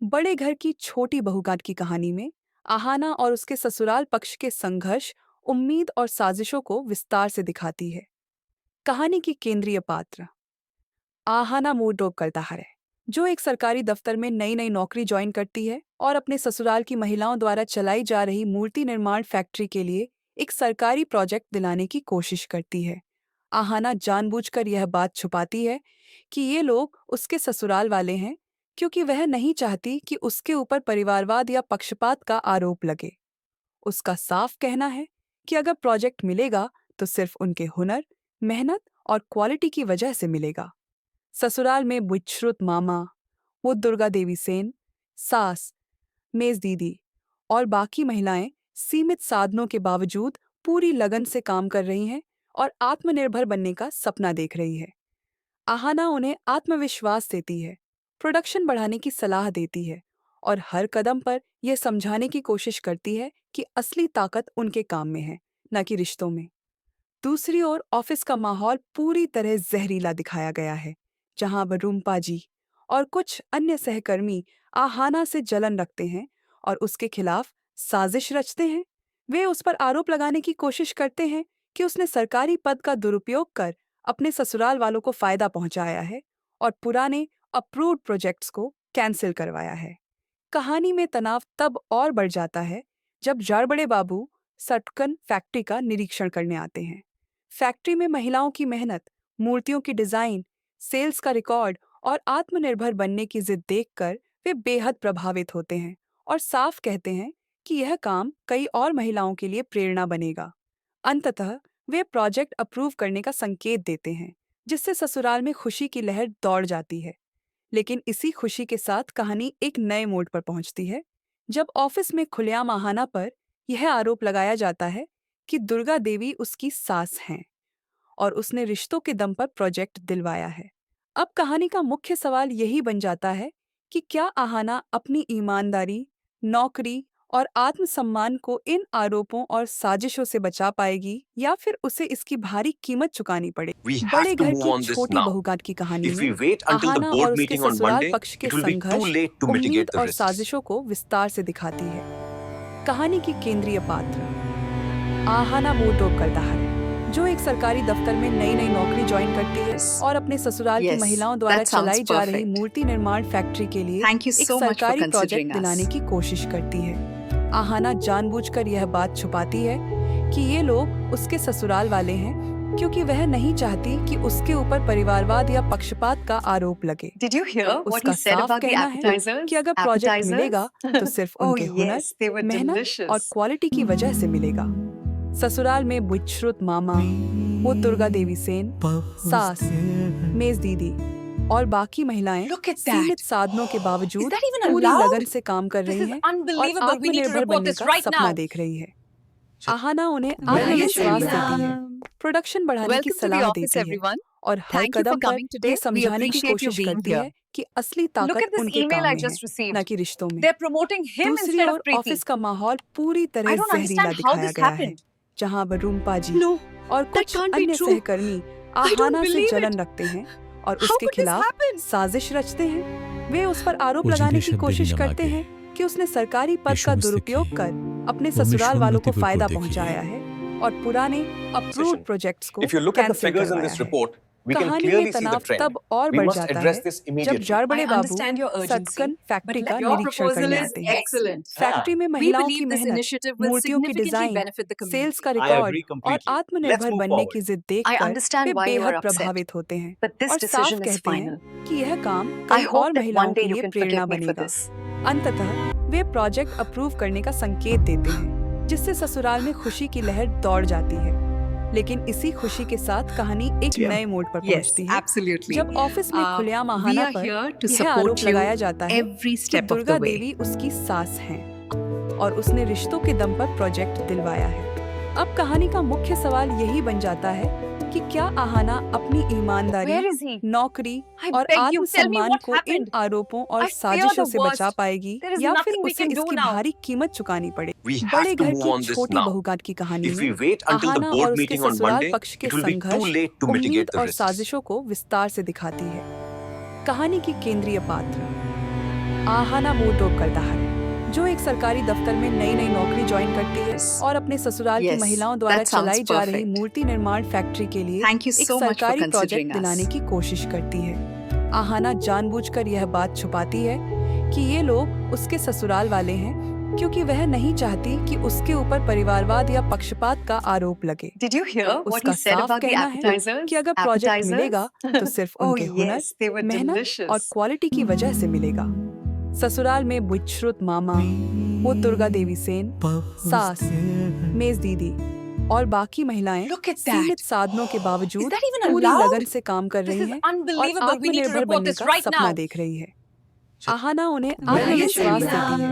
बड़े घर की छोटी बहुकाट की कहानी में आहाना और उसके ससुराल पक्ष के संघर्ष, उम्मीद और साजिशों को विस्तार से दिखाती है। कहानी की केंद्रीय पात्र आहाना करता है, जो एक सरकारी दफ्तर में नई नई नौकरी ज्वाइन करती है और अपने ससुराल की महिलाओं द्वारा चलाई जा रही मूर्ति निर्माण फैक्ट्री के लिए एक सरकारी प्रोजेक्ट दिलाने की कोशिश करती है। आहाना जानबूझकर यह बात छुपाती है कि ये लोग उसके ससुराल वाले हैं, क्योंकि वह नहीं चाहती कि उसके ऊपर परिवारवाद या पक्षपात का आरोप लगे। उसका साफ कहना है कि अगर प्रोजेक्ट मिलेगा तो सिर्फ उनके हुनर, मेहनत और क्वालिटी की वजह से मिलेगा। ससुराल में विश्रुत मामा, वो दुर्गा देवी सेन, सास, मेज दीदी और बाकी महिलाएं सीमित साधनों के बावजूद पूरी लगन से काम कर रही हैं और आत्मनिर्भर बनने का सपना देख रही है। आहाना उन्हें आत्मविश्वास देती है, प्रोडक्शन बढ़ाने की सलाह देती है और हर कदम पर यह समझाने की कोशिश करती है कि असली ताकत उनके काम में है, न कि रिश्तों में। दूसरी ओर ऑफिस का माहौल पूरी तरह जहरीला दिखाया गया है, जहां वरुम्पा जी और कुछ अन्य सहकर्मी आहाना से जलन रखते हैं और उसके खिलाफ साजिश रचते हैं। वे उस पर आरोप लगाने की कोशिश करते हैं कि उसने सरकारी पद का दुरुपयोग कर अपने ससुराल वालों को फायदा पहुंचाया है और पुराने अप्रूव्ड प्रोजेक्ट्स को कैंसिल करवाया है। कहानी में तनाव तब और बढ़ जाता है जब जाड़बड़े बाबू सटकन फैक्ट्री का निरीक्षण करने आते हैं। फैक्ट्री में महिलाओं की मेहनत, मूर्तियों की डिजाइन, सेल्स का रिकॉर्ड और आत्मनिर्भर बनने की जिद देखकर वे बेहद प्रभावित होते हैं और साफ कहते हैं कि यह काम कई और महिलाओं के लिए प्रेरणा बनेगा। अंततः वे प्रोजेक्ट अप्रूव करने का संकेत देते हैं, जिससे ससुराल में खुशी की लहर दौड़ जाती है। लेकिन इसी खुशी के साथ कहानी एक नए मोड़ पर पहुंचती है, जब ऑफिस में खुलेआम आहाना पर यह आरोप लगाया जाता है कि दुर्गा देवी उसकी सास हैं और उसने रिश्तों के दम पर प्रोजेक्ट दिलवाया है। अब कहानी का मुख्य सवाल यही बन जाता है कि क्या आहाना अपनी ईमानदारी, नौकरी और आत्मसम्मान को इन आरोपों और साजिशों से बचा पाएगी, या फिर उसे इसकी भारी कीमत चुकानी We पड़ेगी। have बड़े to घर move की on this छोटी now. बहुकाट की कहानी If we में wait until the Aahana board और उसके meeting on ससुराल Monday, पक्ष के it will be too संघर्ष, late to उम्मीद mitigate the और risks. साजिशों को विस्तार से दिखाती है। कहानी की केंद्रीय पात्र आहाना करता है, जो एक सरकारी दफ्तर में नई नई नौकरी ज्वाइन करती है और अपने ससुराल की Yes, महिलाओं द्वारा that sounds चलाई जा रही perfect. मूर्ति निर्माण फैक्ट्री के लिए Thank you एक so much for सरकारी considering प्रोजेक्ट us. दिलाने की कोशिश करती है। आहाना जानबूझकर यह बात छुपाती है कि ये लोग उसके ससुराल वाले हैं, क्योंकि वह नहीं चाहती कि उसके ऊपर परिवारवाद या पक्षपात का आरोप लगे। Did you hear what उसका he said साफ about the कहना है appetizers? कि अगर प्रोजेक्ट मिलेगा तो सिर्फ Oh उनके हुनर, yes, they were मेहनत और delicious. क्वालिटी की वजह से मिलेगा। ससुराल में विश्रुत मामा, वो दुर्गा देवी सेन, सास, मेज दीदी और बाकी महिलाएं Look at that. सीमित साधनों के बावजूद that even पूरी allowed? लगन से काम कर This रही is हैं और unbelievable. We need to आत्मनिर्भर report बनने this का right सपना now. देख रही है। आहाना उन्हें Well, आत्मविश्वास listen, देती है, प्रोडक्शन बढ़ाने की Welcome to the सलाह office, देती है everyone. और हर Thank you for कदम पर coming today. ये We समझाने की appreciate you कोशिश being करती here. है कि असली Look ताकत at this उनके email काम I में just है, received. न कि रिश्तों में। They're promoting him दूसरी instead of ओर Preeti. ऑफिस का माहौल पूरी तरह I don't जहरीला understand how दिखाया this गया है, happened. जहां वरुम्पा जी No, और that कुछ can't be अन्य true. सहकर्मी I don't आहाना से believe जलन it. रखते हैं और How उसके could this खिलाफ happen? साजिश रचते हैं। वे उस पर आरोप वो लगाने जिन्हें की शब्द कोशिश नहीं करते लगा हैं कि उसने सरकारी पद यीशु का मसीह दुरुपयोग की, कर अपने वो ससुराल वालों को विश्वामित्री फायदा को देखिए। पहुंचाया है और पुराने अप्रूव्ड प्रोजेक्ट्स को If you look at the cancel figures in करवाया this है। report, we can कहानी clearly में see the तनाव trend. तब और We बढ़ must जाता address है this जब immediately. जाड़बड़े I बाबू understand your urgency, सटकन फैक्ट्री but का your निरीक्षण proposal करने is आते हैं। excellent. फैक्ट्री में We महिलाओं की believe this मेहनत, initiative will मूर्तियों की significantly design, benefit the sales community. का I रिकॉर्ड agree और completely. Let's आत्मनिर्भर move बनने forward. की जिद I देखकर understand way why you are बेहद upset, प्रभावित होते हैं but this और साफ decision is कहते हैं final. कि यह काम I कई hope और that महिलाओं one के day you लिए can Prerna forgive me for बनेगा। this. अंततः वे प्रोजेक्ट अप्रूव करने का संकेत देते हैं, जिससे ससुराल में खुशी की लहर दौड़ जाती है। लेकिन इसी खुशी के साथ कहानी एक नए मोड़ पर Yes, पहुंचती है, absolutely. जब ऑफिस में खुलेआम We आहाना are पर here to यह support आरोप you लगाया जाता है every कि step of Durga the way. देवी उसकी सास हैं और उसने रिश्तों के दम पर प्रोजेक्ट दिलवाया है। अब कहानी का मुख्य सवाल यही बन जाता है कि क्या आहाना अपनी ईमानदारी, Where is he? नौकरी I और beg you, tell me आत्मसम्मान what को इन happened. आरोपों और I fear साजिशों the से बचा worst. पाएगी, There is या फिर nothing we उसे can do इसकी now. भारी कीमत चुकानी पड़ेगी। We have बड़े to घर move की on this छोटी now. बहुकाट की कहानी If we में wait until the आहाना और board उसके meeting on ससुराल Monday, पक्ष के it will be too संघर्ष, late to उम्मीद mitigate the और risks. साजिशों को विस्तार से दिखाती है। कहानी की केंद्रीय पात्र आहाना मोटो करदाहर, जो एक सरकारी दफ्तर में नई नई नौकरी ज्वाइन करती है और अपने ससुराल की Yes, महिलाओं द्वारा that sounds चलाई जा रही perfect. मूर्ति निर्माण फैक्ट्री के लिए Thank you एक so much for सरकारी considering प्रोजेक्ट us. दिलाने की कोशिश करती है। आहाना जानबूझकर यह बात छुपाती है कि ये लोग उसके ससुराल वाले हैं, क्योंकि वह नहीं चाहती कि उसके ऊपर परिवारवाद या पक्षपात का आरोप लगे। Did you hear what उसका he said साफ about the कहना है appetizers? कि अगर प्रोजेक्ट मिलेगा तो सिर्फ Oh उनके हुनर, yes, they were मेहनत delicious. और क्वालिटी की वजह से मिलेगा। ससुराल में बुच्छ्रुत मामा, वो दुर्गा देवी सेन, सास, मेज दीदी और बाकी महिलाएं Look at that. सीमित साधनों के बावजूद Is that even पूरी allowed? लगन से काम कर This रही is हैं और unbelievable. We need to आत्मनिर्भर report बनने this का right सपना now. देख रही है। आहाना उन्हें Well, आत्मविश्वास yes, देती है,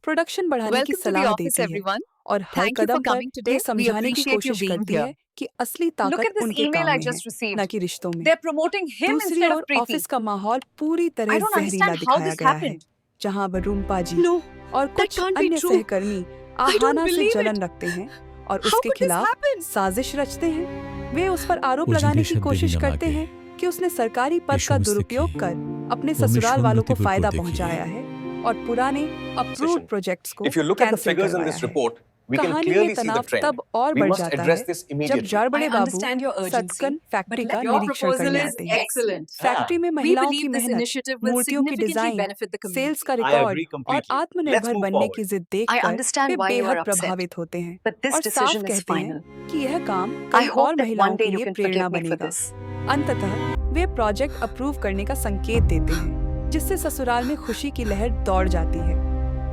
प्रोडक्शन बढ़ाने की Welcome to the सलाह office, देती है everyone. और हर Thank you for कदम पर coming today. ये We समझाने की appreciate you कोशिश being करती here. है कि असली Look ताकत at this उनके email काम I में just है, received. न कि रिश्तों में। They're promoting him दूसरी instead of ओर Preeti. ऑफिस का माहौल पूरी I तरह don't जहरीला understand how दिखाया this गया है, happened. जहां वरुणपा जी No, और that कुछ can't be अन्य true. सहकर्मी I don't आहाना से believe जलन it. रखते हैं और How उसके could this खिलाफ happen? साजिश रचते हैं। वे उस पर आरोप मुझे लगाने ये की शब्द कोशिश नहीं करते लगा हैं कि उसने सरकारी पद यीशु का मसीह दुरुपयोग की कर अपने वो ससुराल वालों को विश्वोन्नति फायदा बिल्कुल देखी पहुंचाया है। है और पुराने अप्रूव्ड प्रोजेक्ट्स को If you look at the cancel figures in करवाया this है। report, we can कहानी clearly में see the तनाव trend. तब और We बढ़ must जाता address है this जब immediately. जाड़बड़े I बाबू understand your urgency, सटकन फैक्ट्री but का your निरीक्षण proposal करने is आते हैं। excellent. फैक्ट्री में We महिलाओं की believe this मेहनत, initiative will मूर्तियों की significantly design, benefit the community. Sales का I रिकॉर्ड agree और completely. Let's आत्मनिर्भर move बनने forward. की जिद I देखकर understand वे why you बेहद are upset, प्रभावित होते हैं but this और साफ decision is कहते final. हैं कि यह काम I कई hope और that महिलाओं one day के you लिए can Prerna forgive me for बनेगा। this. अंततः वे प्रोजेक्ट अप्रूव करने का संकेत देते हैं, जिससे ससुराल में खुशी की लहर दौड़ जाती है।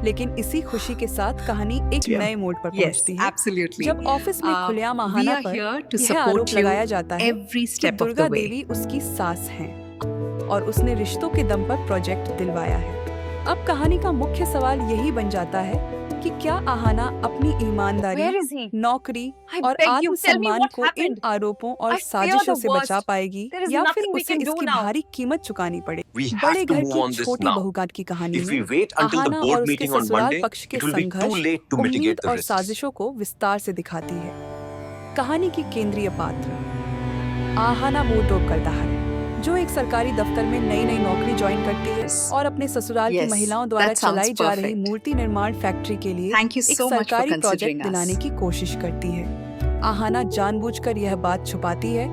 लेकिन इसी खुशी के साथ कहानी एक नए मोड़ पर Yes, पहुंचती है, absolutely. जब ऑफिस में खुलेआम we आहाना are पर here to यह support आरोप you लगाया जाता है every कि step of Durga the way. देवी उसकी सास हैं और उसने रिश्तों के दम पर प्रोजेक्ट दिलवाया है। अब कहानी का मुख्य सवाल यही बन जाता है कि क्या आहाना अपनी ईमानदारी, Where is he? नौकरी I और beg you, tell me आत्मसम्मान what को इन happened. आरोपों और I fear साजिशों the से बचा worst. पाएगी There is या फिर nothing we उसे can do इसकी now. भारी कीमत चुकानी पड़ेगी। We have बड़े to घर move की on this छोटी now. बहुघात की कहानी If we में wait until the आहाना और board उसके meeting on ससुराल Monday, पक्ष के it will be too संघर्ष, late to उम्मीद mitigate the और risks. साजिशों को विस्तार से दिखाती है। कहानी की केंद्रीय पात्र आहाना मोटो करदाहर, जो एक सरकारी दफ्तर में नई नई नौकरी ज्वाइन करती है और अपने ससुराल की Yes, महिलाओं द्वारा that sounds चलाई जा रही perfect. मूर्ति निर्माण फैक्ट्री के लिए Thank you एक so much for सरकारी considering प्रोजेक्ट us. दिलाने की कोशिश करती है। आहाना जानबूझकर यह बात छुपाती है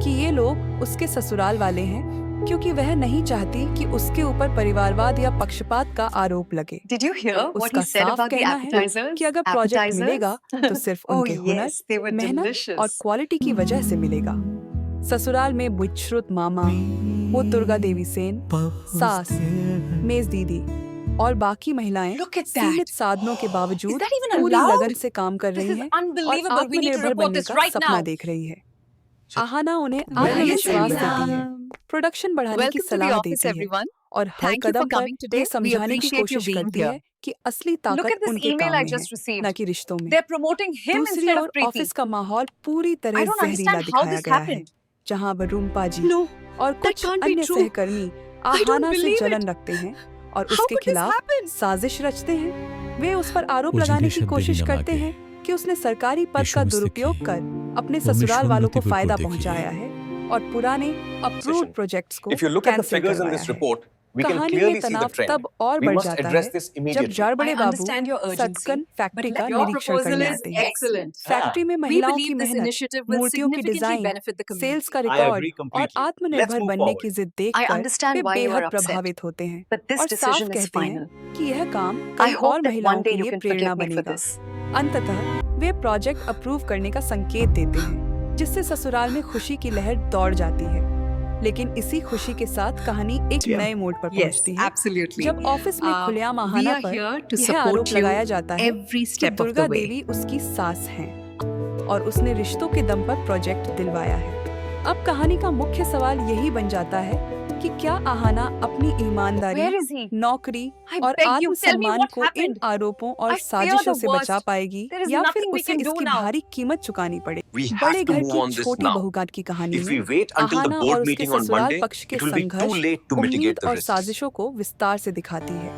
कि ये लोग उसके ससुराल वाले हैं, क्योंकि वह नहीं चाहती कि उसके ऊपर परिवारवाद या पक्षपात का आरोप लगे। Did you hear what उसका he said साफ about the कहना है appetizers? कि अगर प्रोजेक्ट Appetizers? मिलेगा तो सिर्फ Oh उनके हुनर, yes, they were मेहनत delicious. और क्वालिटी की वजह से मिलेगा। ससुराल में बुच्छ्रुत मामा, वो दुर्गा देवी सेन, सास, मेज दीदी और बाकी महिलाएं Look at that. सीमित साधनों के बावजूद Is that even पूरी allowed? लगन से काम कर This रही is हैं और unbelievable. We need to आत्मनिर्भर report बनने this का right सपना now. देख रही है। आहाना उन्हें yes, आत्मविश्वास everyone. देती है, प्रोडक्शन बढ़ाने की Welcome to the सलाह office, देती है everyone. और हर Thank you for कदम पर coming today. ये We समझाने की appreciate you कोशिश being करती here. है कि असली Look ताकत at this उनके email काम I में just है, received. न कि रिश्तों में। They're promoting him दूसरी instead ओर of Preeti. ऑफिस का माहौल पूरी I तरह don't जहरीला understand how दिखाया this गया है, happened. जहां वरुणपा जी No, और that कुछ can't be अन्य true. सहकर्मी I don't आहाना से believe it. जलन रखते हैं और How उसके could this खिलाफ happen? साजिश रचते हैं। वे उस पर आरोप मुझे लगाने ये की शब्द कोशिश नहीं करते लगा हैं कि उसने सरकारी पद यीशु का मसीह दुरुपयोग की कर अपने वो ससुराल वालों को विश्वोन्नति फायदा बिल्कुल देखी पहुंचाया है। है और पुराने अप्रूव्ड प्रोजेक्ट्स को If you look at the cancel figures in करवाया this है। report, we can कहानी clearly में see the तनाव trend. तब और We बढ़ must जाता address है this जब immediately. जाड़बड़े I बाबू understand your urgency, सटकन फैक्ट्री but का your निरीक्षण proposal करने is आते हैं। excellent. फैक्ट्री में We महिलाओं की believe this मेहनत, initiative will मूर्तियों की significantly design, benefit the community. Sales का I रिकॉर्ड agree और completely. Let's आत्मनिर्भर move बनने forward. की जिद I देखकर understand way why you are बेहद upset, प्रभावित होते हैं but this और साफ decision is कहते हैं final. कि यह काम I कई hope और that महिलाओं one के day you लिए can Prerna forgive me for बनेगा। this. अंततः वे प्रोजेक्ट अप्रूव करने का संकेत देते हैं, जिससे ससुराल में खुशी की लहर दौड़ जाती है। लेकिन इसी खुशी के साथ कहानी एक नए मोड़ पर Yes, पहुंचती है, absolutely. जब ऑफिस में खुलेआम we आहाना are पर here to यह support आरोप you लगाया जाता है every कि step of Durga the way. देवी उसकी सास हैं और उसने रिश्तों के दम पर प्रोजेक्ट दिलवाया है। अब कहानी का मुख्य सवाल यही बन जाता है कि क्या आहाना अपनी ईमानदारी, Where is he? नौकरी I और beg you, tell me आत्मसम्मान what को इन happened. आरोपों और I fear साजिशों the से बचा worst. पाएगी There is या फिर nothing we उसे can do इसकी now. भारी कीमत चुकानी पड़ेगी। We have बड़े to घर move की on this छोटी now. बहुघात की कहानी If we में wait until the आहाना और board उसके meeting on ससुराल Monday, पक्ष के it will be too संघर्ष, late to उम्मीद mitigate the और risks. साजिशों को विस्तार से दिखाती है।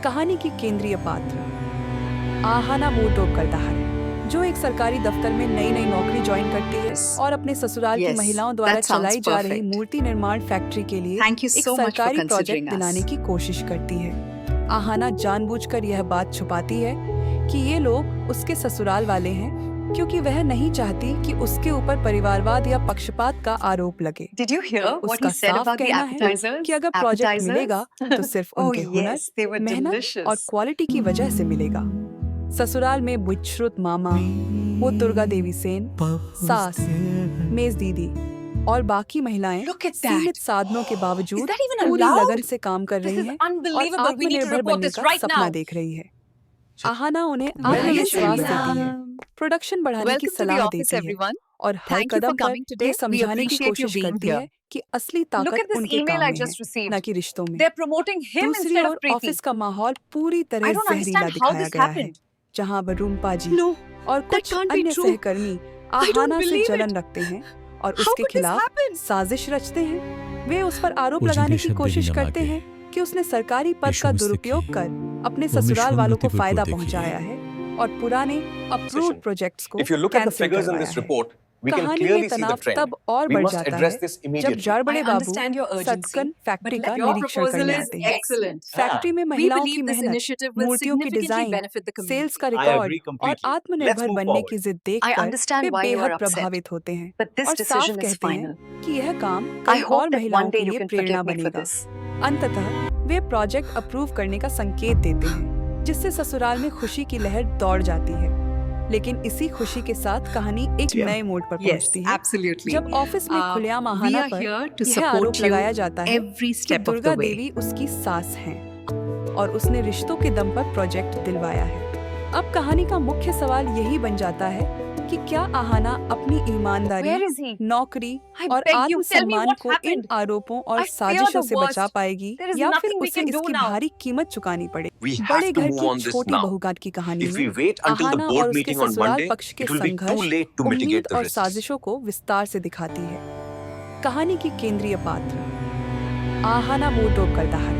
कहानी की केंद्रीय पात्र आहाना मोटो करदाहर, जो एक सरकारी दफ्तर में नई नई नौकरी ज्वाइन करती है और अपने ससुराल की Yes, महिलाओं द्वारा that sounds चलाई जा रही perfect. मूर्ति निर्माण फैक्ट्री के लिए Thank you एक so much for सरकारी considering प्रोजेक्ट us. दिलाने की कोशिश करती है। आहाना जानबूझकर यह बात छुपाती है कि ये लोग उसके ससुराल वाले हैं क्योंकि वह नहीं चाहती कि उसके ऊपर परिवारवाद या पक्षपात का आरोप लगे। Did you hear what उसका he said साफ about the कहना है appetizers? कि अगर प्रोजेक्ट मिलेगा तो सिर्फ Oh उनके हुनर, yes, they were मेहनत और delicious. क्वालिटी की वजह से मिलेगा। ससुराल में बुच्छ्रुत मामा, वो दुर्गा देवी सेन, सास, मेज दीदी और बाकी महिलाएं Look at that. सीमित साधनों के बावजूद Is that even पूरी allowed? लगन से काम कर This रही is हैं और unbelievable. We need to आत्मनिर्भर report बनने this का right सपना now. देख रही है। आहाना उन्हें Well, आत्मविश्वास yes, देती है, प्रोडक्शन बढ़ाने की Welcome to the सलाह office, देती है everyone. और हर Thank you for कदम पर coming today. ये We समझाने की appreciate you कोशिश being करती here. है कि असली Look ताकत at this उनके email काम I में just है, received. न कि रिश्तों में। They're promoting him दूसरी instead ओर of Preeti. ऑफिस का माहौल पूरी I तरह don't जहरीला understand how दिखाया this गया है, happened. जहां वरुणपा जी No, और that कुछ can't be अन्य true. सहकर्मी I don't आहाना से believe जलन it. रखते हैं और How उसके could this खिलाफ happen? साजिश रचते हैं। वे उस पर आरोप वो लगाने जिंदे की शब्द कोशिश नहीं करते लगा हैं कि उसने सरकारी पद यीशु का मसीह दुरुपयोग की। कर अपने वो ससुराल वालों को विश्वामित्री फायदा को देखिए। पहुंचाया है और पुराने अप्रूव्ड प्रोजेक्ट्स को If you look at the cancel figures in करवाया this है। report, we can कहानी में clearly see the तनाव trend. तब और We बढ़ must जाता address है this जब immediately. जाड़बड़े I बाबू understand your urgency, सटकन फैक्ट्री but का your निरीक्षण proposal करने is आते हैं। excellent. फैक्ट्री में We महिलाओं की believe this मेहनत, initiative will मूर्तियों की significantly design, benefit the community. Sales का I रिकॉर्ड agree और completely. Let's आत्मनिर्भर move बनने forward. की जिद I देखकर understand वे why you बेहद are upset, प्रभावित होते हैं but this और साफ decision is कहते final. हैं कि यह काम I कई hope और that महिलाओं one के day you लिए can Prerna forgive me for बनेगा। this. अंततः वे प्रोजेक्ट अप्रूव करने का संकेत देते हैं, जिससे ससुराल में खुशी की लहर दौड़ जाती है। लेकिन इसी खुशी के साथ कहानी एक नए मोड़ पर Yes, पहुंचती है, absolutely. जब ऑफिस में खुलेआम we आहाना are पर here to यह support आरोप you लगाया जाता है every कि step of Durga the way. देवी उसकी सास हैं और उसने रिश्तों के दम पर प्रोजेक्ट दिलवाया है। अब कहानी का मुख्य सवाल यही बन जाता है कि क्या आहाना अपनी ईमानदारी, Where is he? नौकरी I और beg you, tell me आत्मसम्मान what को इन happened. आरोपों और I fear साजिशों the से बचा worst. पाएगी There is या फिर nothing we उसे can do इसकी now. भारी कीमत चुकानी पड़ेगी। We have बड़े to घर move की on this छोटी now. बहुघात की कहानी If we में wait until the आहाना और board उसके meeting on ससुराल Monday, पक्ष के it will be too संघर्ष, late to उम्मीद mitigate the और risks. साजिशों को विस्तार से दिखाती है। कहानी की केंद्रीय पात्र आहाना वो करता है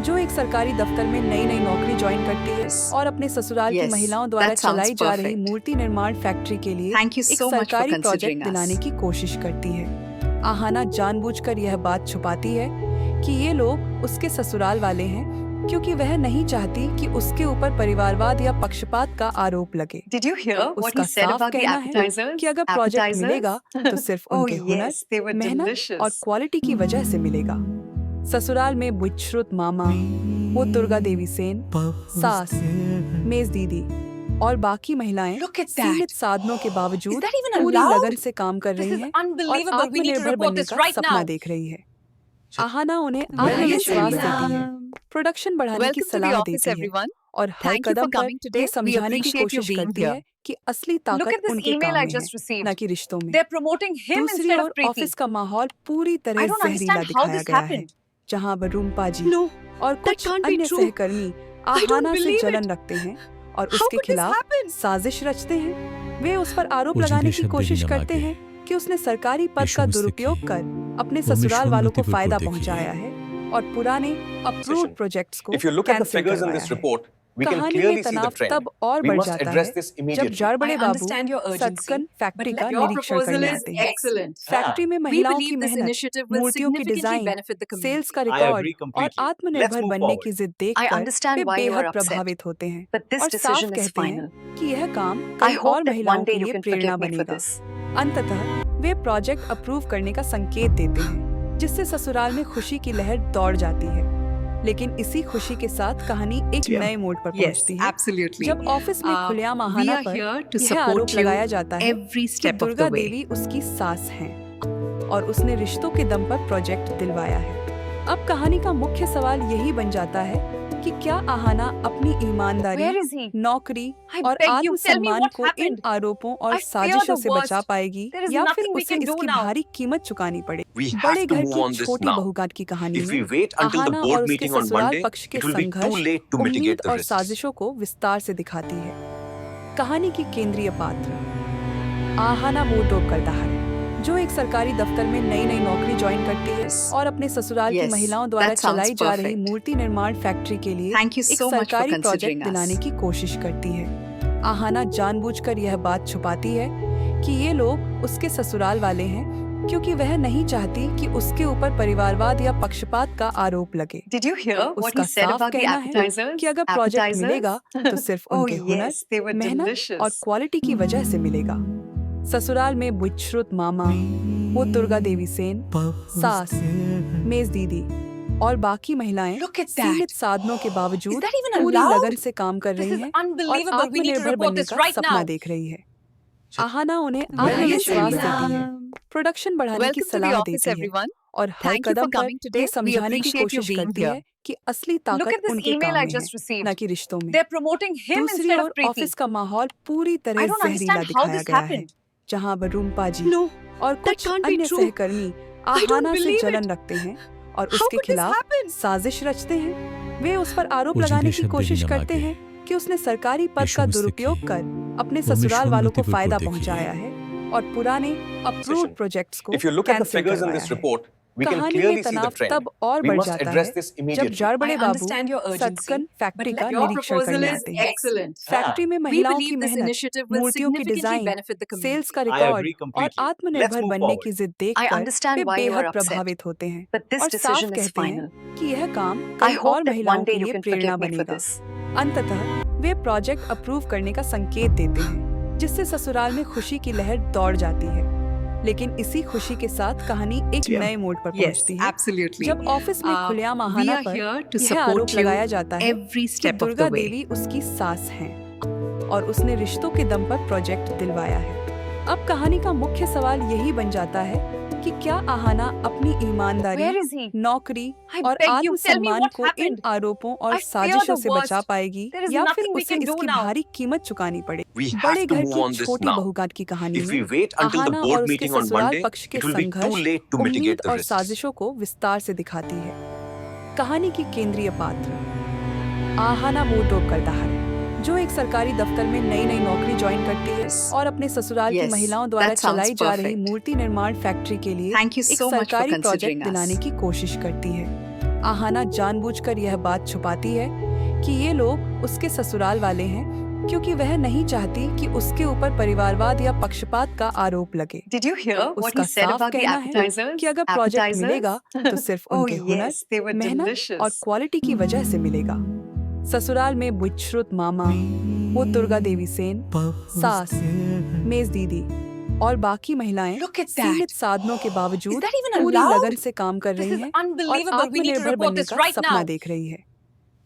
जो एक सरकारी दफ्तर में नई नई नौकरी ज्वाइन करती है और अपने ससुराल की Yes, महिलाओं द्वारा that sounds चलाई जा रही perfect. मूर्ति निर्माण फैक्ट्री के लिए Thank you एक so much for सरकारी considering प्रोजेक्ट us. दिलाने की कोशिश करती है। आहाना जानबूझकर यह बात छुपाती है कि ये लोग उसके ससुराल वाले हैं क्योंकि वह नहीं चाहती कि उसके ऊपर परिवारवाद या पक्षपात का आरोप लगे। Did you hear what उसका he said साफ about the कहना है appetizers? कि अगर प्रोजेक्ट Appetizers? मिलेगा तो सिर्फ Oh उनके हुनर, yes, they were मेहनत delicious. और क्वालिटी की वजह से मिलेगा। ससुराल में बुच्छ्रुत मामा, वो दुर्गा देवी सेन, सास, मेज दीदी और बाकी महिलाएं Look at that. सीमित साधनों के बावजूद Is that even पूरी allowed? लगन से काम कर This रही is हैं और unbelievable. We need to आत्मनिर्भर report बनने this का right सपना now. देख रही है। आहाना उन्हें yes, आत्मविश्वास देती everyone. है, प्रोडक्शन बढ़ाने की Welcome to the सलाह office, देती है everyone. और हर Thank you for कदम पर coming today. ये We समझाने की appreciate you कोशिश being करती here. है कि असली Look ताकत at this उनके email काम I में just है, received. न कि रिश्तों में। They're promoting him दूसरी instead ओर of Preeti. ऑफिस का माहौल पूरी I तरह don't जहरीला understand how दिखाया this गया है, happened. जहां वरुणपा जी No, और that कुछ can't be अन्य true. सहकर्मी I don't आहाना से believe जलन it. रखते हैं और How उसके could this खिलाफ happen? साजिश रचते हैं। वे उस पर आरोप वो लगाने जिंदे की शब्द कोशिश नहीं लगा करते के। हैं कि उसने सरकारी पद यीशु का मसीह दुरुपयोग की। कर अपने वो ससुराल वालों को विश्वामित्री को फायदा देखिए। पहुंचाया है और पुराने अप्रूव्ड प्रोजेक्ट्स को If you look at the cancel figures in करवाया this है। report, we can कहानी में clearly see the तनाव trend. तब और We बढ़ must जाता address है this जब immediately. जाड़बड़े I बाबू understand your urgency, सटकन फैक्ट्री but का your निरीक्षण proposal करने is आते हैं। excellent. फैक्ट्री में We महिलाओं की believe this मेहनत, initiative will मूर्तियों की significantly design, benefit the community. Sales का I रिकॉर्ड agree और completely. Let's आत्मनिर्भर move बनने forward. की जिद I देखकर understand वे why you बेहद are upset, प्रभावित होते हैं but this और साफ decision is कहते हैं final. कि यह काम I कई hope और that महिलाओं one के day you लिए can Prerna forgive me for बनेगा। this. अंततः वे प्रोजेक्ट अप्रूव करने का संकेत देते हैं, जिससे ससुराल में खुशी की लहर दौड़ जाती है। लेकिन इसी खुशी के साथ कहानी एक नए मोड़ पर Yes, पहुंचती है, absolutely. जब ऑफिस में खुलेआम we आहाना are पर here to यह support आरोप you लगाया जाता है every कि step of Durga the way. देवी उसकी सास हैं और उसने रिश्तों के दम पर प्रोजेक्ट दिलवाया है। अब कहानी का मुख्य सवाल यही बन जाता है कि क्या आहाना अपनी ईमानदारी, Where is he? नौकरी I और beg you, tell me आत्मसम्मान what को इन happened. आरोपों और I fear साजिशों the से बचा worst. पाएगी There is या फिर nothing we उसे can do इसकी now. भारी कीमत चुकानी पड़ेगी। We have बड़े to घर move की on this छोटी now. बहुघात की कहानी If we में wait until the आहाना और board उसके meeting on ससुराल Monday, पक्ष के it will be too संघर्ष, late to उम्मीद mitigate the और risks. साजिशों को विस्तार से दिखाती है। कहानी की केंद्रीय पात्र आहाना वो करता है जो एक सरकारी दफ्तर में नई नई नौकरी ज्वाइन करती है और अपने ससुराल की Yes, महिलाओं द्वारा that sounds चलाई जा रही perfect. मूर्ति निर्माण फैक्ट्री के लिए Thank you एक so much for सरकारी considering प्रोजेक्ट us. दिलाने की कोशिश करती है। आहाना जानबूझकर यह बात छुपाती है कि ये लोग उसके ससुराल वाले हैं क्योंकि वह नहीं चाहती कि उसके ऊपर परिवारवाद या पक्षपात का आरोप लगे। Did you hear what उसका he said साफ about the कहना है appetizers? कि अगर प्रोजेक्ट मिलेगा तो सिर्फ Oh उनके हुनर, yes, they were मेहनत और delicious. क्वालिटी की वजह से मिलेगा। ससुराल में बुच्छ्रुत मामा, वो दुर्गा देवी सेन, सास, मेज दीदी और बाकी महिलाएं Look at सीमित that. साधनों के Is बावजूद that even पूरी allowed? लगन से काम कर This रही is हैं और unbelievable. We need to आत्मनिर्भर report बनने this का right सपना now. देख रही है। आहाना उन्हें Well, आत्मविश्वास yes, देती है, प्रोडक्शन बढ़ाने की Welcome to the सलाह office, देती है everyone. और हर Thank you for कदम पर coming today. ये We समझाने की appreciate you कोशिश being करती here. है कि असली Look ताकत at this उनके email काम I में just है, received. न कि रिश्तों में। They're promoting him दूसरी instead ओर of Preeti. ऑफिस का माहौल पूरी I तरह don't जहरीला understand how दिखाया this गया है, happened. जहां वरुणपा जी No, और that कुछ can't be अन्य true. सहकर्मी I don't आहाना से believe जलन it. रखते हैं और How उसके could this खिलाफ happen? साजिश रचते हैं। वे उस पर आरोप वो लगाने जिंदे की शब्द कोशिश नहीं करते लगा हैं कि उसने सरकारी पद यीशु का मसीह दुरुपयोग की। कर अपने वो ससुराल वालों को विश्वामित्री फायदा को देखिए। पहुंचाया है और पुराने अप्रूव्ड प्रोजेक्ट्स को If you look at the cancel figures in करवाया this है। report, we can कहानी में clearly see the तनाव trend. तब और We बढ़ must जाता address है this जब immediately. जाड़बड़े I बाबू understand your urgency, सटकन फैक्ट्री but का your निरीक्षण proposal करने is आते हैं। excellent. फैक्ट्री में We महिलाओं की believe this मेहनत, initiative will मूर्तियों की significantly design, benefit the community. Sales का I रिकॉर्ड agree और completely. Let's आत्मनिर्भर move बनने forward. की जिद I देखकर understand वे why you बेहद are upset, प्रभावित होते हैं but this और साफ decision is कहते final. हैं कि यह काम I कई hope और that महिलाओं one के day you लिए can Prerna forgive me for बनेगा। this. अंततः वे प्रोजेक्ट अप्रूव करने का संकेत देते हैं, जिससे ससुराल में खुशी की लहर दौड़ जाती है। लेकिन इसी खुशी के साथ कहानी एक नए मोड़ पर Yes, पहुंचती है, absolutely. जब ऑफिस में खुलेआम we आहाना are पर here to यह support आरोप you लगाया जाता है every कि step of Durga the way. देवी उसकी सास हैं और उसने रिश्तों के दम पर प्रोजेक्ट दिलवाया है। अब कहानी का मुख्य सवाल यही बन जाता है कि क्या आहाना अपनी ईमानदारी, Where is he? नौकरी I और beg you, tell me आत्मसम्मान what को इन happened. आरोपों और I fear साजिशों the से बचा worst. पाएगी There is या फिर nothing we उसे can do इसकी now. भारी कीमत चुकानी पड़ेगी। We have बड़े to घर move की on this छोटी now. बहुघात की कहानी If we में wait until the आहाना और board उसके meeting on ससुराल Monday, पक्ष के it will be too संघर्ष, late to उम्मीद mitigate the और risks. साजिशों को विस्तार से दिखाती है। कहानी की केंद्रीय पात्र आहाना वो करदार है जो एक सरकारी दफ्तर में नई नई नौकरी ज्वाइन करती है और अपने ससुराल की Yes, महिलाओं द्वारा that sounds चलाई जा रही perfect. मूर्ति निर्माण फैक्ट्री के लिए Thank you एक so much for सरकारी considering प्रोजेक्ट us. दिलाने की कोशिश करती है। आहाना जानबूझकर यह बात छुपाती है कि ये लोग उसके ससुराल वाले हैं, क्योंकि वह नहीं चाहती कि उसके ऊपर परिवारवाद या पक्षपात का आरोप लगे। Did you hear what उसका he said साफ about the कहना है appetizers? कि अगर प्रोजेक्ट Appetizers? मिलेगा तो सिर्फ Oh उनके हुनर, yes, they were मेहनत delicious. और क्वालिटी की वजह से मिलेगा। ससुराल में बुच्छ्रुत मामा, वो दुर्गा देवी सेन, सास, मेज दीदी और बाकी महिलाएं Look at सीमित that. साधनों के Is बावजूद that even पूरी allowed? लगन से काम कर This रही is हैं और unbelievable. We need to आत्मनिर्भर report बनने this का right सपना now. देख रही है।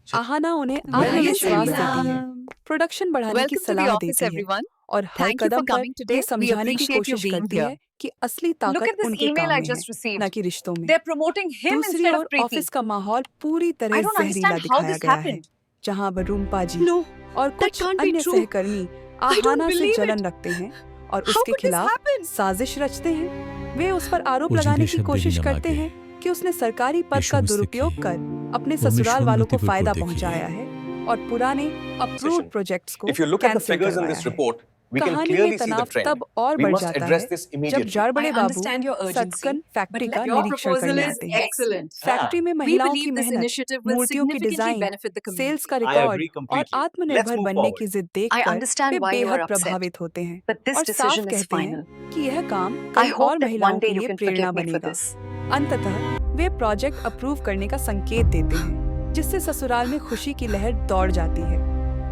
आहाना उन्हें Well, आत्मविश्वास yes, देती है, प्रोडक्शन बढ़ाने की Welcome to the सलाह office, देती है everyone. और हर Thank you for कदम पर coming today. ये We समझाने की appreciate you कोशिश being करती here. है कि असली Look ताकत at this उनके email काम I में just है, received. न कि रिश्तों में। They're promoting him दूसरी instead of ओर Preeti. ऑफिस का माहौल पूरी तरह I don't जहरीला understand how दिखाया this गया है, happened. जहां वरुणपा जी No, और that कुछ can't be अन्य true. सहकर्मी I don't आहाना से believe जलन it. रखते हैं और How उसके could this खिलाफ happen? साजिश रचते हैं। वे उस पर आरोप वो लगाने जिंदे की शब्द कोशिश नहीं करते लगा हैं कि उसने सरकारी पद यीशु का मसीह दुरुपयोग की। कर अपने वो ससुराल वालों को विश्वामित्री को फायदा देखिए। पहुंचाया है और पुराने अप्रूव्ड प्रोजेक्ट्स को If you look at the cancel figures in करवाया this है। report, we can कहानी में clearly see the तनाव trend. तब और We बढ़ must जाता address है this जब immediately. जाड़बड़े I बाबू understand your urgency, सटकन फैक्ट्री but का your निरीक्षण proposal करने is आते हैं। excellent. फैक्ट्री में We महिलाओं की believe this मेहनत, initiative will मूर्तियों की significantly design, benefit the community. Sales का I रिकॉर्ड agree और completely. Let's आत्मनिर्भर move बनने की forward. जिद I देखकर understand वे why you बेहद are upset, प्रभावित होते हैं but this और साफ decision is कहते हैं final. कि यह काम I कई hope और that महिलाओं one के day you लिए can Prerna forgive me for बनेगा। this. अंततः वे प्रोजेक्ट अप्रूव करने का संकेत देते हैं, जिससे ससुराल में खुशी की लहर दौड़ जाती है।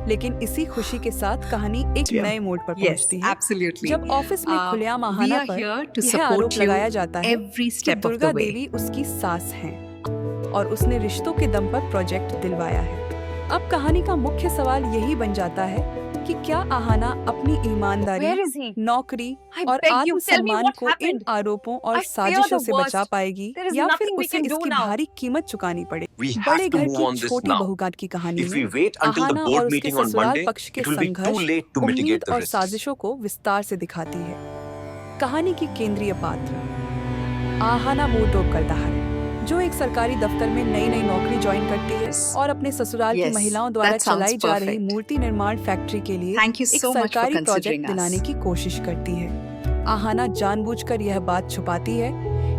लेकिन इसी खुशी के साथ कहानी एक नए मोड़ पर Yes, पहुंचती है, absolutely. जब ऑफिस में खुलेआम we आहाना are पर here to यह support आरोप you लगाया जाता है every कि step of Durga the way. देवी उसकी सास हैं और उसने रिश्तों के दम पर प्रोजेक्ट दिलवाया है। अब कहानी का मुख्य सवाल यही बन जाता है कि क्या आहाना अपनी ईमानदारी, Where is he? नौकरी I और beg you, tell me आत्मसम्मान what को इन happened. आरोपों और I fear साजिशों the से बचा worst. पाएगी There is या फिर nothing we उसे can do इसकी now. भारी कीमत चुकानी पड़ेगी। We have बड़े to घर move की on this छोटी now. बहुघात की कहानी If we में wait until the आहाना और board उसके meeting on ससुराल Monday, पक्ष के it will be too संघर्ष, late to उम्मीद mitigate the और risks. साजिशों को विस्तार से दिखाती है। कहानी की केंद्रीय पात्र आहाना वो करदार है जो एक सरकारी दफ्तर में नई नई नौकरी ज्वाइन करती है और अपने ससुराल की Yes, महिलाओं द्वारा that sounds चलाई जा रही perfect. मूर्ति निर्माण फैक्ट्री के लिए Thank you एक so much for सरकारी considering प्रोजेक्ट us. दिलाने की कोशिश करती है। आहाना जानबूझकर यह बात छुपाती है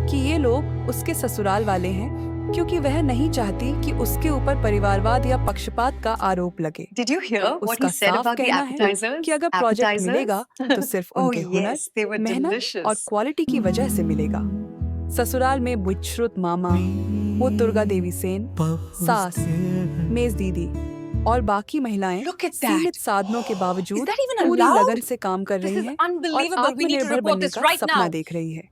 कि ये लोग उसके ससुराल वाले हैं, क्योंकि वह नहीं चाहती कि उसके ऊपर परिवारवाद या पक्षपात का आरोप लगे। Did you hear what उसका he said साफ about the कहना है appetizers? कि अगर प्रोजेक्ट मिलेगा तो सिर्फ Oh उनके हुनर, yes, they were मेहनत और delicious. क्वालिटी की वजह से मिलेगा। ससुराल में बुच्छ्रुत मामा, वो दुर्गा देवी सेन, सास, मेज दीदी और बाकी महिलाएं Look at सीमित that. साधनों के Is बावजूद that even पूरी allowed? लगन से काम कर This रही is हैं और unbelievable. We need to आत्मनिर्भर report बनने this का right सपना now. देख रही है।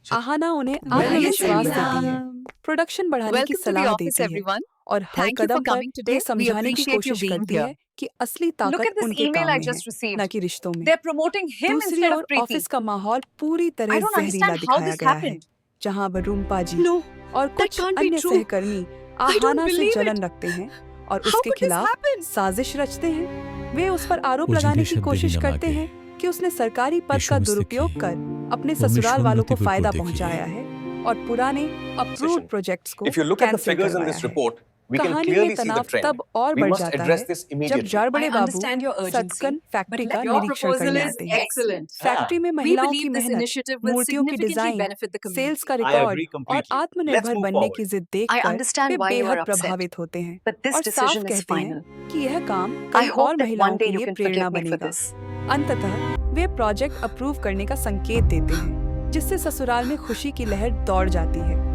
आहाना उन्हें Well, आत्मविश्वास yes, देती है, प्रोडक्शन बढ़ाने की Welcome to the सलाह office, देती है everyone. और हर Thank you for कदम पर coming today. ये We समझाने की appreciate you कोशिश being करती here. है कि असली Look ताकत at this उनके email काम I में just है, received. न कि रिश्तों में। They're promoting him दूसरी instead of ओर Preeti. ऑफिस का माहौल पूरी I तरह don't जहरीला understand how दिखाया this गया है, happened. जहां वरुम्पा जी No, और that कुछ can't be अन्य true. सहकर्मी I don't आहाना से believe जलन it. रखते हैं और How उसके could this खिलाफ happen? साजिश रचते हैं। वे उस पर आरोप वो लगाने की जिन्हें कोशिश शब्द ही न करते मांगे। हैं कि उसने सरकारी पद यीशु का मसीह दुरुपयोग की कर अपने वो ससुराल वालों को विश्वामित्री फायदा को देखिए। पहुंचाया है और पुराने अप्रूव्ड प्रोजेक्ट्स को If you look at the cancel figures in करवाया this है। report, we can कहानी में clearly see the तनाव trend. तब और We बढ़ must जाता address है this जब immediately. जाड़बड़े I बाबू understand your urgency, सटकन फैक्ट्री but का your निरीक्षण proposal करने is आते हैं। excellent. फैक्ट्री में We महिलाओं की believe this मेहनत, initiative will मूर्तियों की significantly design, benefit the community. Sales का I रिकॉर्ड agree और completely. Let's आत्मनिर्भर move बनने forward. की जिद I देखकर understand वे why you बेहद are upset, प्रभावित होते हैं but this और साफ decision is कहते हैं final. कि यह काम I कई hope और that महिलाओं one के day you लिए can Prerna forgive me for बनेगा। this. अंततः वे प्रोजेक्ट अप्रूव करने का संकेत देते हैं, जिससे ससुराल में खुशी की लहर दौड़ जाती है।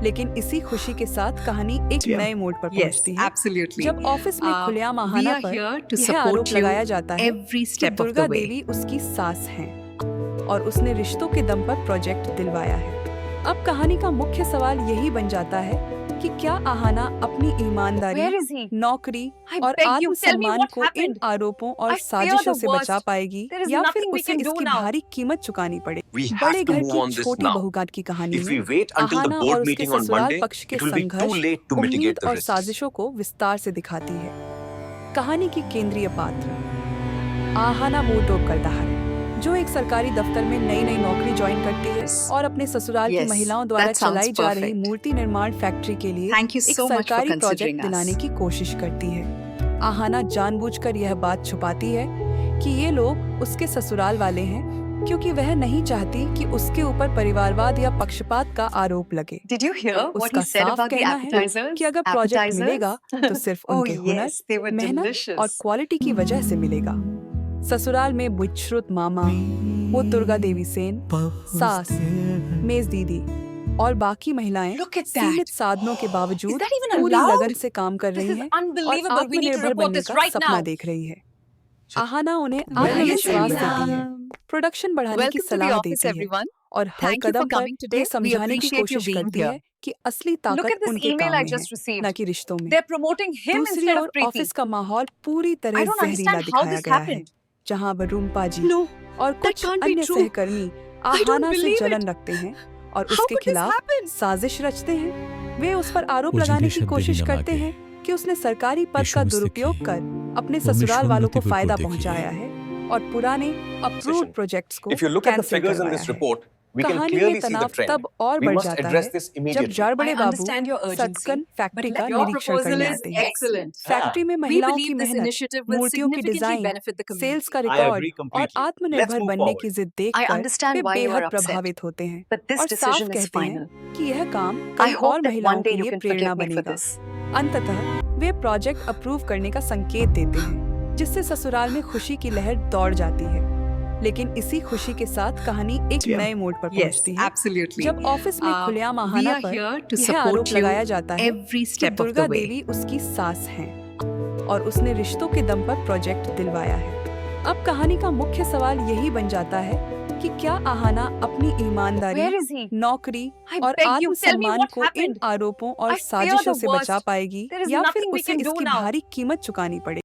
लेकिन इसी खुशी के साथ कहानी एक नए मोड़ पर Yes, पहुंचती है, absolutely. जब ऑफिस में खुलेआम we आहाना are पर here to यह support आरोप you लगाया जाता है every कि step of Durga the way. देवी उसकी सास हैं और उसने रिश्तों के दम पर प्रोजेक्ट दिलवाया है। अब कहानी का मुख्य सवाल यही बन जाता है कि क्या आहाना अपनी ईमानदारी, Where is he? नौकरी I और beg you, tell me आत्मसम्मान what को इन happened. आरोपों और I fear साजिशों the से बचा worst. पाएगी There is या फिर nothing we उसे can do इसकी now. भारी कीमत चुकानी पड़ेगी। We have बड़े to घर move की on this छोटी now. बहुघात की कहानी If we में wait until the आहाना और board उसके meeting on ससुराल Monday, पक्ष के it will be too संघर्ष, late to उम्मीद mitigate the और risks. साजिशों को विस्तार से दिखाती है। कहानी की केंद्रीय पात्र आहाना वो करदार है जो एक सरकारी दफ्तर में नई नई नौकरी ज्वाइन करती है और अपने ससुराल की Yes, महिलाओं द्वारा that sounds चलाई जा रही perfect. मूर्ति निर्माण फैक्ट्री के लिए Thank you एक so much for सरकारी considering प्रोजेक्ट us. दिलाने की कोशिश करती है। आहाना जानबूझकर यह बात छुपाती है कि ये लोग उसके ससुराल वाले हैं, क्योंकि वह नहीं चाहती कि उसके ऊपर परिवारवाद या पक्षपात का आरोप लगे। Did you hear what उसका he said साफ about the कहना है appetizers? कि अगर प्रोजेक्ट Appetizers? मिलेगा तो सिर्फ Oh उनके हुनर, yes, they were मेहनत delicious. और क्वालिटी की वजह से मिलेगा। ससुराल में बुच्छ्रुत मामा, वो दुर्गा देवी सेन, सास, मेज दीदी और बाकी महिलाएं Look at सीमित that. साधनों के Is बावजूद that even पूरी allowed? लगन से काम कर This रही is हैं और unbelievable. We need to आत्मनिर्भर report बनने this का right सपना now. देख रही है। आहाना उन्हें Well, yes, आत्मविश्वास everyone. देती है, प्रोडक्शन बढ़ाने की Welcome to the सलाह office, देती है everyone. और हर Thank you for कदम पर coming today. ये We समझाने की appreciate you कोशिश being करती here. है कि असली Look ताकत at this उनके email काम I में just है, received. न कि रिश्तों में। They're promoting him दूसरी instead ओर of Preeti. ऑफिस का माहौल पूरी तरह I don't जहरीला understand how दिखाया this गया है, happened. जहां वरुम्पा जी No, और that कुछ can't be अन्य true. सहकर्मी I don't आहाना से believe जलन it. रखते हैं और How उसके could this खिलाफ happen? साजिश रचते हैं। वे उस पर आरोप वो लगाने जिन्हें की शब्द ही कोशिश न करते मांगे। हैं कि उसने सरकारी पद यीशु का मसीह दुरुपयोग की कर अपने वो ससुराल वालों को विश्वामित्री को फायदा देखिए। पहुंचाया है और पुराने अप्रूव्ड प्रोजेक्ट्स को If you look at the cancel figures in करवाया this है। report, we can कहानी में clearly see the तनाव trend. तब और We बढ़ must जाता address है this जब immediately. जाड़बड़े I बाबू understand your urgency, सटकन फैक्ट्री but का your निरीक्षण proposal करने is आते हैं। excellent. फैक्ट्री में We महिलाओं की believe this मेहनत, initiative will मूर्तियों की significantly design, benefit the community. Sales का I रिकॉर्ड agree और completely. Let's आत्मनिर्भर move बनने forward. की जिद I देखकर understand वे why you बेहद are upset, प्रभावित होते हैं but this और साफ decision is कहते हैं final. कि यह काम I कई hope और that महिलाओं one के day you लिए can Prerna forgive me for बनेगा। this. अंततः वे प्रोजेक्ट अप्रूव करने का संकेत देते हैं, जिससे ससुराल में खुशी की लहर दौड़ जाती है। लेकिन इसी खुशी के साथ कहानी एक नए मोड़ पर Yes, पहुंचती है, absolutely. जब ऑफिस में खुलेआम we आहाना are पर here to यह support आरोप you लगाया जाता है every कि step of Durga the way. देवी उसकी सास हैं और उसने रिश्तों के दम पर प्रोजेक्ट दिलवाया है। अब कहानी का मुख्य सवाल यही बन जाता है कि क्या आहाना अपनी ईमानदारी, Where is he? नौकरी I और beg you, tell me आत्मसम्मान what को इन happened. आरोपों और I fear साजिशों the से बचा worst. पाएगी There is या फिर nothing we उसे can do इसकी now. भारी कीमत चुकानी पड़ेगी।